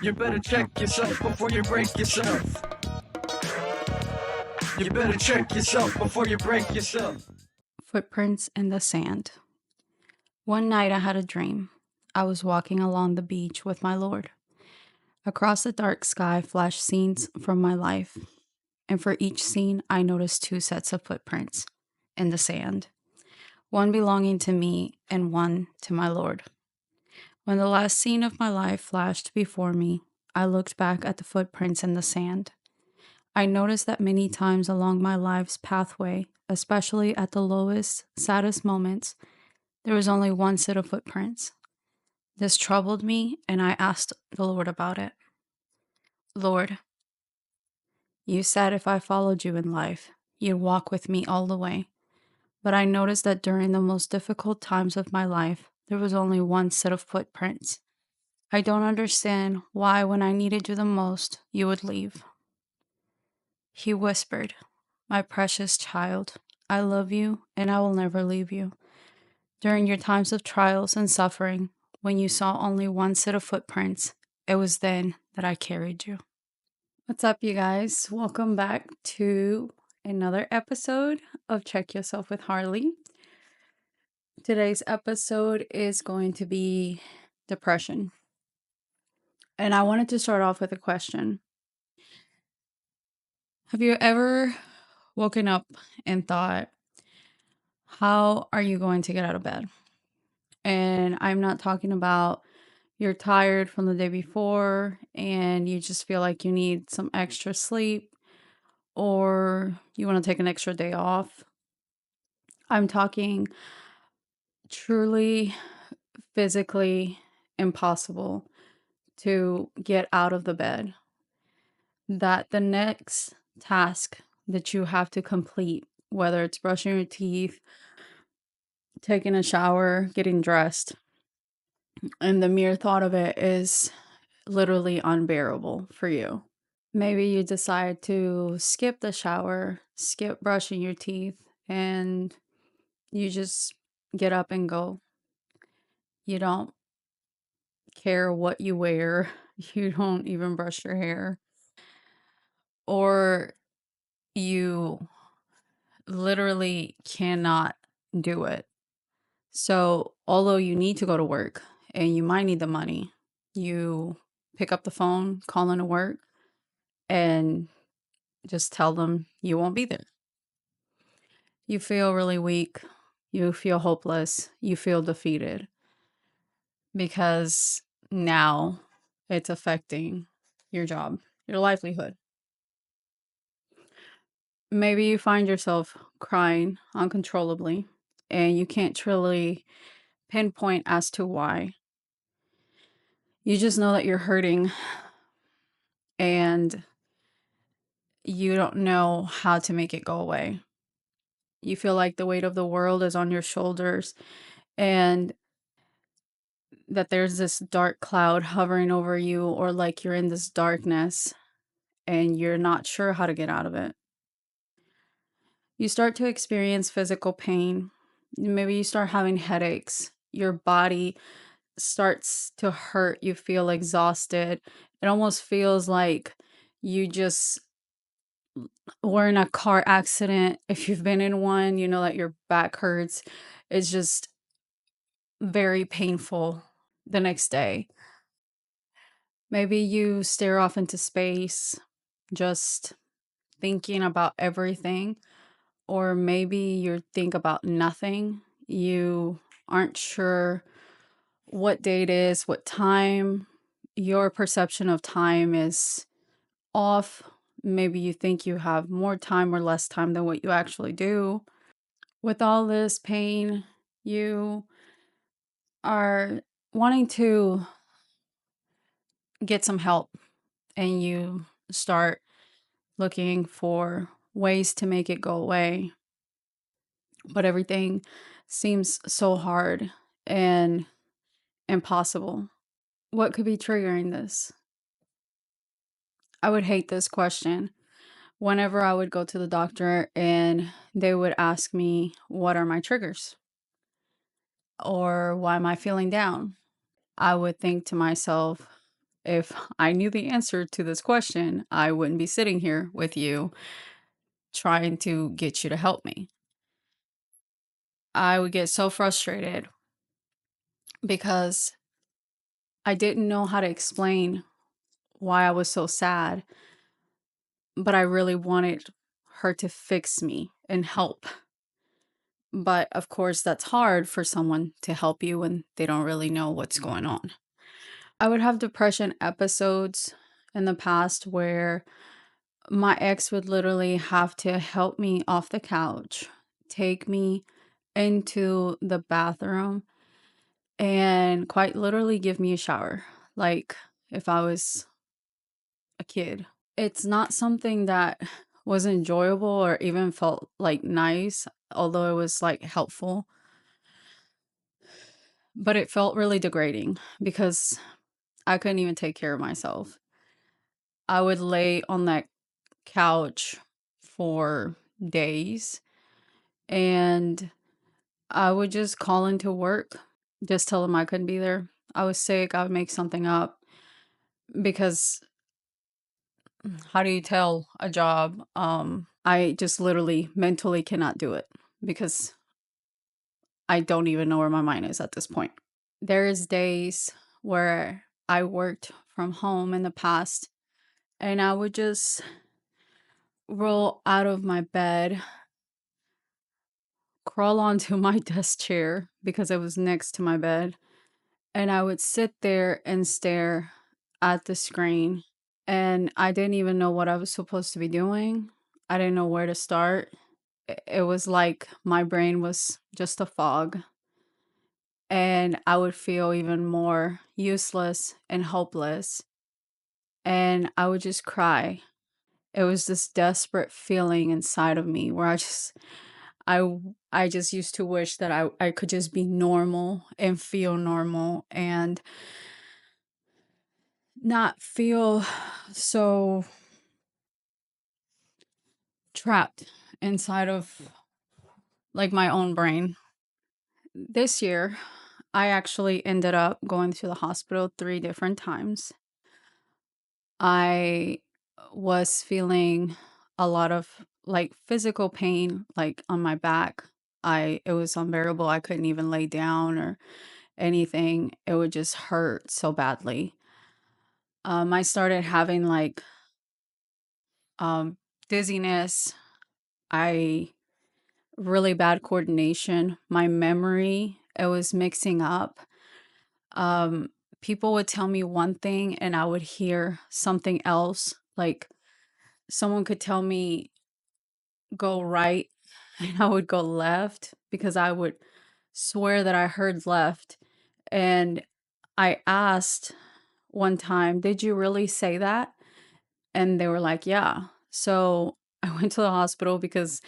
You better check yourself before you break yourself. You better check yourself before you break yourself. Footprints in the sand. One night I had a dream. I was walking along the beach with my Lord. Across the dark sky flashed scenes from my life, and for each scene I noticed two sets of footprints in the sand, one belonging to me and one to my Lord. When the last scene of my life flashed before me, I looked back at the footprints in the sand. I noticed that many times along my life's pathway, especially at the lowest, saddest moments, there was only one set of footprints. This troubled me, and I asked the Lord about it. Lord, you said if I followed you in life, you'd walk with me all the way. But I noticed that during the most difficult times of my life, there was only one set of footprints. I don't understand why, when I needed you the most, you would leave. He whispered, "My precious child, I love you and I will never leave you. During your times of trials and suffering, when you saw only one set of footprints, it was then that I carried you." What's up, you guys? Welcome back to another episode of Check Yourself with Harley. Today's episode is going to be depression. And I wanted to start off with a question. Have you ever woken up and thought, how are you going to get out of bed? And I'm not talking about you're tired from the day before and you just feel like you need some extra sleep or you want to take an extra day off. I'm talking truly physically impossible to get out of the bed. That the next task that you have to complete, whether it's brushing your teeth, taking a shower, getting dressed, and the mere thought of it is literally unbearable for you. Maybe you decide to skip the shower, skip brushing your teeth, and you just get up and go. You don't care what you wear, you don't even brush your hair, or you literally cannot do it. So, although you need to go to work and you might need the money, you pick up the phone, call into work, and just tell them you won't be there. You feel really weak. You feel hopeless. You feel defeated because now it's affecting your job, your livelihood. Maybe you find yourself crying uncontrollably and you can't truly pinpoint as to why. You just know that you're hurting and you don't know how to make it go away. You feel like the weight of the world is on your shoulders and that there's this dark cloud hovering over you, or like you're in this darkness and you're not sure how to get out of it. You start to experience physical pain. Maybe you start having headaches. Your body starts to hurt. You feel exhausted. It almost feels like you just were in a car accident. If you've been in one, you know that your back hurts. It's just very painful the next day. Maybe you stare off into space, just thinking about everything, or maybe you think about nothing. You aren't sure what day it is, what time. Your perception of time is off. Maybe you think you have more time or less time than what you actually do. With all this pain, you are wanting to get some help and you start looking for ways to make it go away. But everything seems so hard and impossible. What could be triggering this? I would hate this question. Whenever I would go to the doctor and they would ask me, what are my triggers? Or why am I feeling down? I would think to myself, If I knew the answer to this question, I wouldn't be sitting here with you trying to get you to help me. I would get so frustrated because I didn't know how to explain why I was so sad, but I really wanted her to fix me and help. But of course, that's hard for someone to help you when they don't really know what's going on. I would have depression episodes in the past where my ex would literally have to help me off the couch, take me into the bathroom, and quite literally give me a shower, like if I was a kid. It's not something that was enjoyable or even felt like nice, although it was like helpful, but it felt really degrading because I couldn't even take care of myself. I would lay on that couch for days and I would just call into work, just tell them I couldn't be there. I was sick, I would make something up because how do you tell a job? I just literally mentally cannot do it because I don't even know where my mind is at this point. There is days where I worked from home in the past and I would just roll out of my bed, crawl onto my desk chair because it was next to my bed, and I would sit there and stare at the screen. And I didn't even know what I was supposed to be doing. I didn't know where to start. It was like my brain was just a fog. And I would feel even more useless and hopeless. And I would just cry. It was this desperate feeling inside of me where I just used to wish that I could just be normal and feel normal and not feel so trapped inside of like my own brain. This year, I actually ended up going to the hospital 3 different times. I was feeling a lot of like physical pain, like on my back. It was unbearable. I couldn't even lay down or anything. It would just hurt so badly. I started having like um, dizziness. I really bad coordination. My memory, it was mixing up. Um, People would tell me one thing and I would hear something else. Like someone could tell me go right and I would go left because I would swear that I heard left. And I asked one time, "Did you really say that?" And they were like, "Yeah." So I went to the hospital because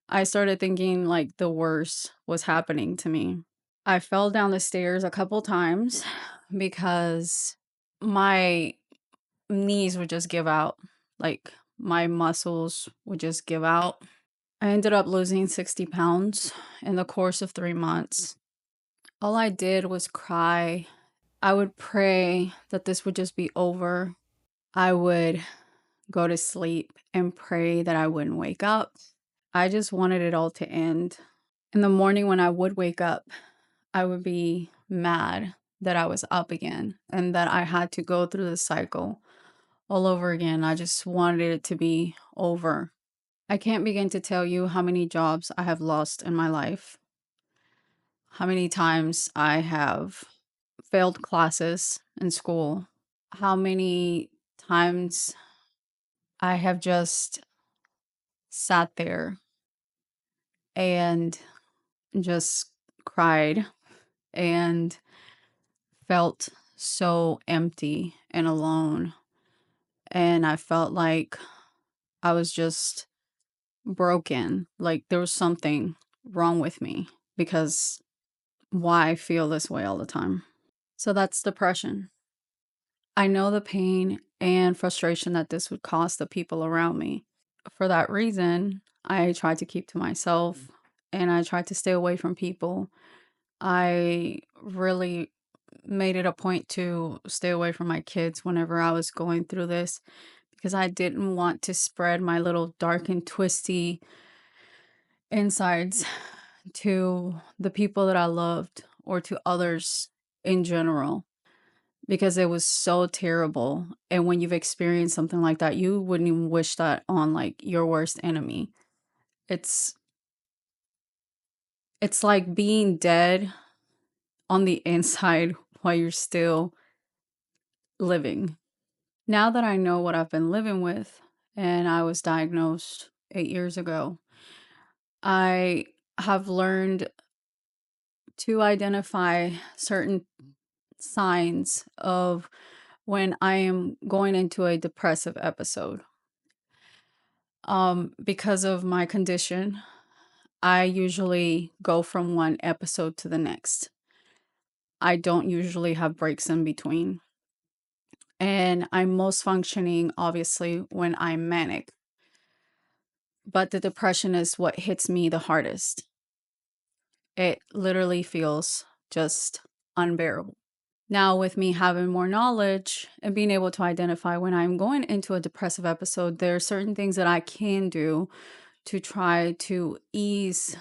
I started thinking like the worst was happening to me. I fell down the stairs a couple times because my knees would just give out. Like my muscles would just give out. I ended up losing 60 pounds in the course of 3 months. All I did was cry. I would pray that this would just be over. I would go to sleep and pray that I wouldn't wake up. I just wanted it all to end. In the morning when I would wake up, I would be mad that I was up again and that I had to go through the cycle all over again. I just wanted it to be over. I can't begin to tell you how many jobs I have lost in my life, how many times I have failed classes in school, how many times I have just sat there and just cried and felt so empty and alone. And I felt like I was just broken. Like there was something wrong with me because why I feel this way all the time. So that's depression. I know the pain and frustration that this would cause the people around me. For that reason, I tried to keep to myself and I tried to stay away from people. I really made it a point to stay away from my kids whenever I was going through this because I didn't want to spread my little dark and twisty insides to the people that I loved or to others in general because it was so terrible. And when you've experienced something like that, you wouldn't even wish that on like your worst enemy. It's it's like being dead on the inside while you're still living. Now that I know what I've been living with and I was diagnosed 8 years ago, I have learned to identify certain signs of when I am going into a depressive episode. Because of my condition, I usually go from one episode to the next. I don't usually have breaks in between. And I'm most functioning, obviously, when I'm manic. But the depression is what hits me the hardest. It literally feels just unbearable. Now, with me having more knowledge and being able to identify when I'm going into a depressive episode, there are certain things that I can do to try to ease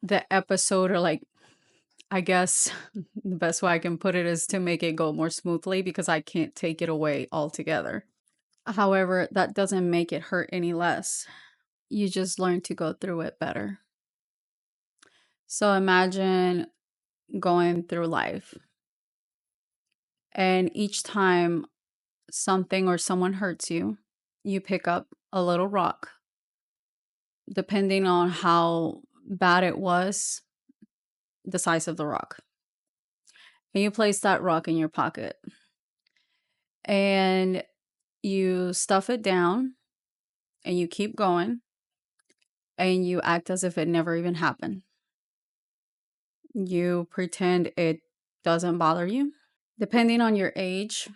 the episode, or like, I guess the best way I can put it is to make it go more smoothly because I can't take it away altogether. However, that doesn't make it hurt any less. You just learn to go through it better. So imagine going through life, and each time something or someone hurts you, you pick up a little rock, depending on how bad it was, the size of the rock. And you place that rock in your pocket and you stuff it down and you keep going and you act as if it never even happened. You pretend it doesn't bother you. Depending on your age,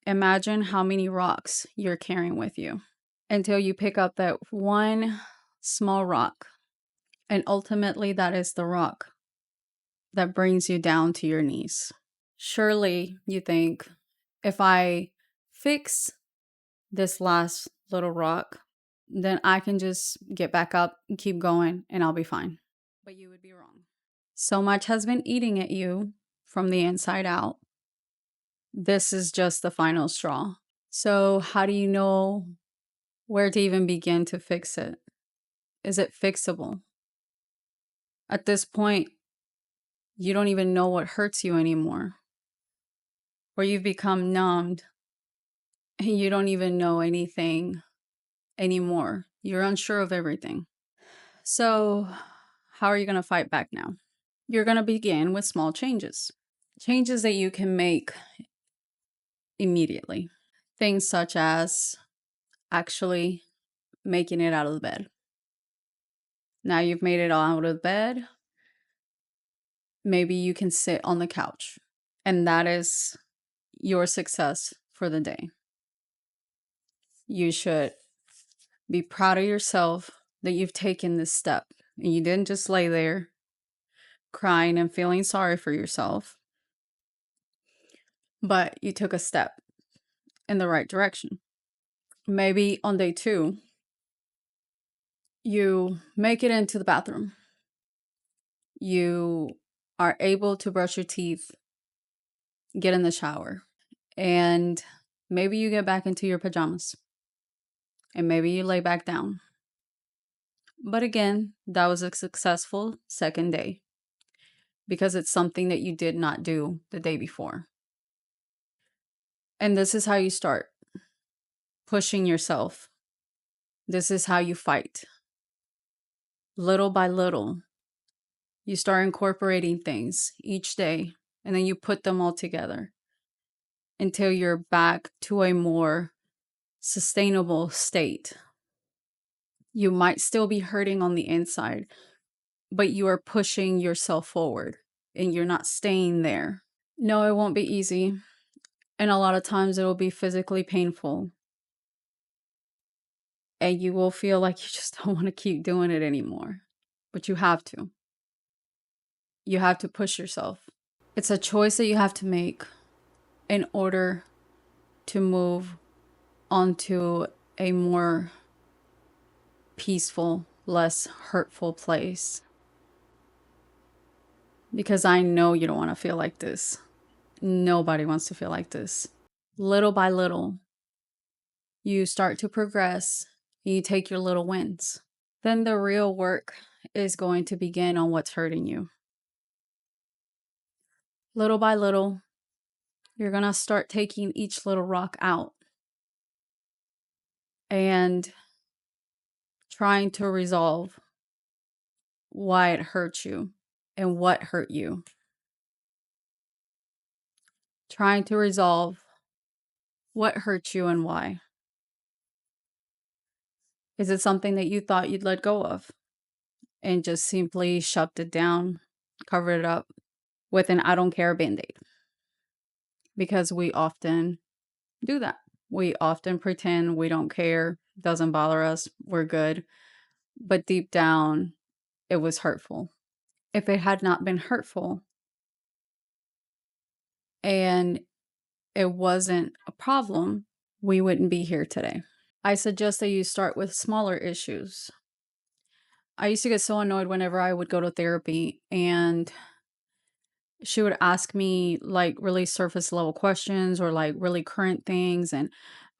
imagine how many rocks you're carrying with you until you pick up that one small rock. And ultimately, that is the rock that brings you down to your knees. Surely you think, if I fix this last little rock, then I can just get back up and keep going and I'll be fine. But you would be wrong. So much has been eating at you from the inside out. This is just the final straw. So, how do you know where to even begin to fix it? Is it fixable? At this point, you don't even know what hurts you anymore, or you've become numbed and you don't even know anything anymore. You're unsure of everything. So, how are you going to fight back now? You're going to begin with small changes, changes that you can make immediately. Things such as actually making it out of the bed. Now you've made it out of bed. Maybe you can sit on the couch, and that is your success for the day. You should be proud of yourself that you've taken this step and you didn't just lay there crying and feeling sorry for yourself, but you took a step in the right direction. Maybe on day 2, you make it into the bathroom. You are able to brush your teeth, get in the shower, and maybe you get back into your pajamas. And maybe you lay back down. But again, that was a successful second day because it's something that you did not do the day before. And this is how you start pushing yourself. This is how you fight. Little by little, you start incorporating things each day, and then you put them all together until you're back to a more sustainable state. You might still be hurting on the inside, but you are pushing yourself forward and you're not staying there. No, it won't be easy. And a lot of times it'll be physically painful. And you will feel like you just don't want to keep doing it anymore. But you have to. You have to push yourself. It's a choice that you have to make in order to move onto a more peaceful, less hurtful place. Because I know you don't want to feel like this. Nobody wants to feel like this. Little by little, you start to progress, you take your little wins. Then the real work is going to begin on what's hurting you. Little by little, you're going to start taking each little rock out and trying to resolve why it hurt you and what hurt you. Trying to resolve what hurt you and why. Is it something that you thought you'd let go of and just simply shoved it down, covered it up with an I don't care band-aid? Because we often do that. We often pretend we don't care, doesn't bother us, we're good. But deep down, it was hurtful. If it had not been hurtful and it wasn't a problem, we wouldn't be here today. I suggest that you start with smaller issues. I used to get so annoyed whenever I would go to therapy and she would ask me like really surface level questions or like really current things. And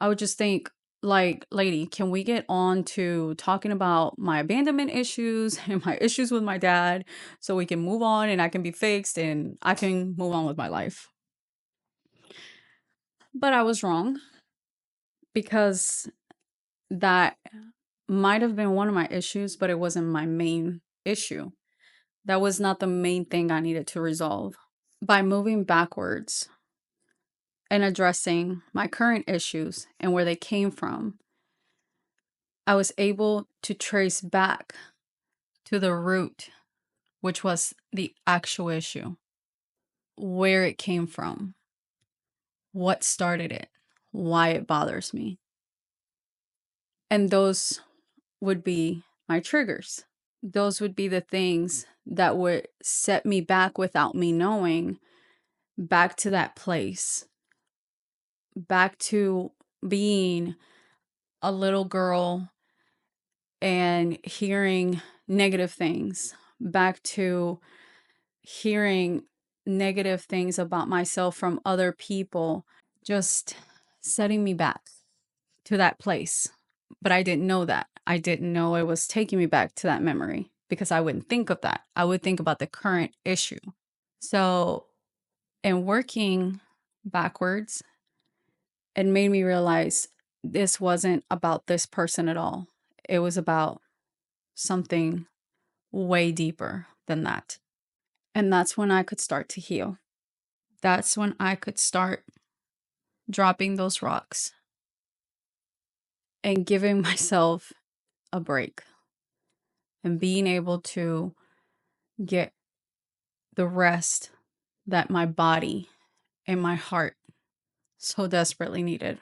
I would just think, like, lady, can we get on to talking about my abandonment issues and my issues with my dad so we can move on and I can be fixed and I can move on with my life? But I was wrong because that might have been one of my issues, but it wasn't my main issue. That was not the main thing I needed to resolve. By moving backwards and addressing my current issues and where they came from, I was able to trace back to the root, which was the actual issue, where it came from, what started it, why it bothers me. And those would be my triggers. Those would be the things that would set me back without me knowing, back to that place, back to being a little girl and hearing negative things, back to hearing negative things about myself from other people, just setting me back to that place. But I didn't know that. I didn't know it was taking me back to that memory because I wouldn't think of that. I would think about the current issue. So, in working backwards, it made me realize this wasn't about this person at all. It was about something way deeper than that. And that's when I could start to heal. That's when I could start dropping those rocks and giving myself a break and being able to get the rest that my body and my heart so desperately needed.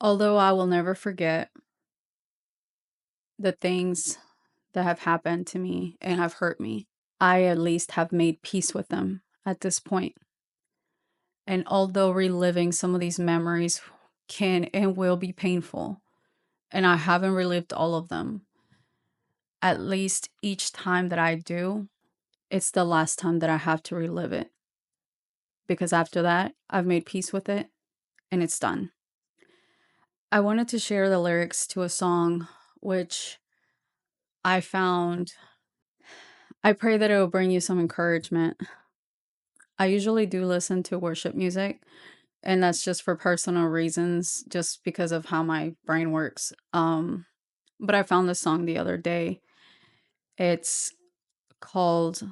Although I will never forget the things that have happened to me and have hurt me, I at least have made peace with them at this point. And although reliving some of these memories can and will be painful, and I haven't relived all of them, at least each time that I do, it's the last time that I have to relive it. Because after that, I've made peace with it and it's done. I wanted to share the lyrics to a song which I found. I pray that it will bring you some encouragement. I usually do listen to worship music, and that's just for personal reasons, just because of how my brain works. But I found this song the other day. It's called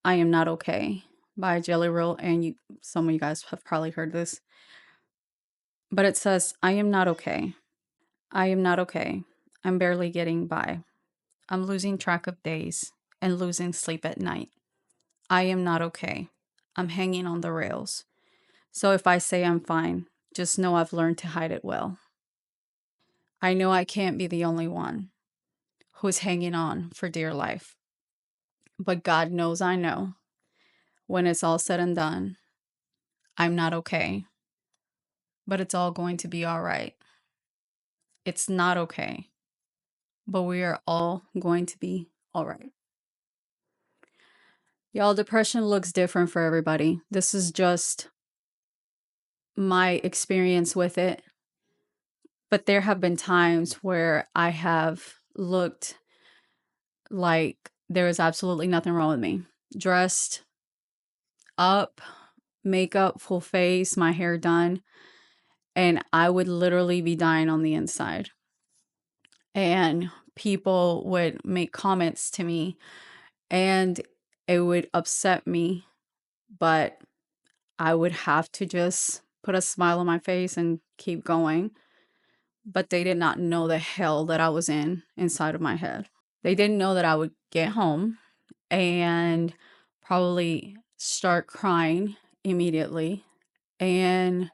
I Am Not Okay by Jelly Roll, and some of you guys have probably heard this. But it says, I am not okay. I am not okay. I'm barely getting by. I'm losing track of days and losing sleep at night. I am not okay. I'm hanging on the rails. So if I say I'm fine, just know I've learned to hide it well. I know I can't be the only one who's hanging on for dear life. But God knows I know when it's all said and done, I'm not okay, but it's all going to be all right. It's not okay, but we are all going to be all right. Y'all, depression looks different for everybody. This is just my experience with it. But there have been times where I have looked like there is absolutely nothing wrong with me. Dressed up, makeup, full face, my hair done, and I would literally be dying on the inside. And people would make comments to me, and it would upset me, but I would have to just put a smile on my face and keep going. But they did not know the hell that I was in inside of my head. They didn't know that I would get home and probably start crying immediately and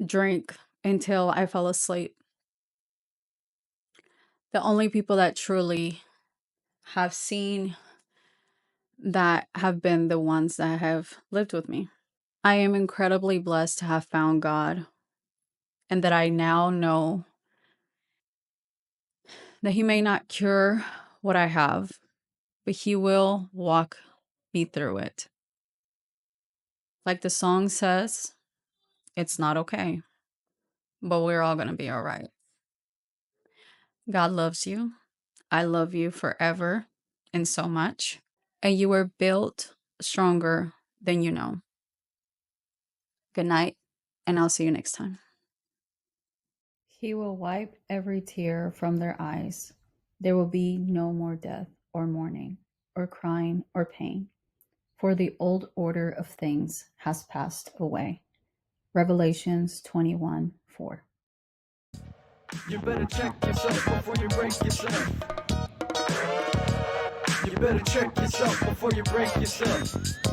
drink until I fell asleep. The only people that truly have seen that have been the ones that have lived with me. I am incredibly blessed to have found God, and that I now know that He may not cure what I have, but He will walk me through it. Like the song says, it's not okay, but we're all going to be all right. God loves you. I love you forever and so much. And you were built stronger than you know. Good night, and I'll see you next time. He will wipe every tear from their eyes. There will be no more death or mourning or crying or pain, for the old order of things has passed away. Revelations 21:4. You better check yourself before you break yourself. You better check yourself before you break yourself.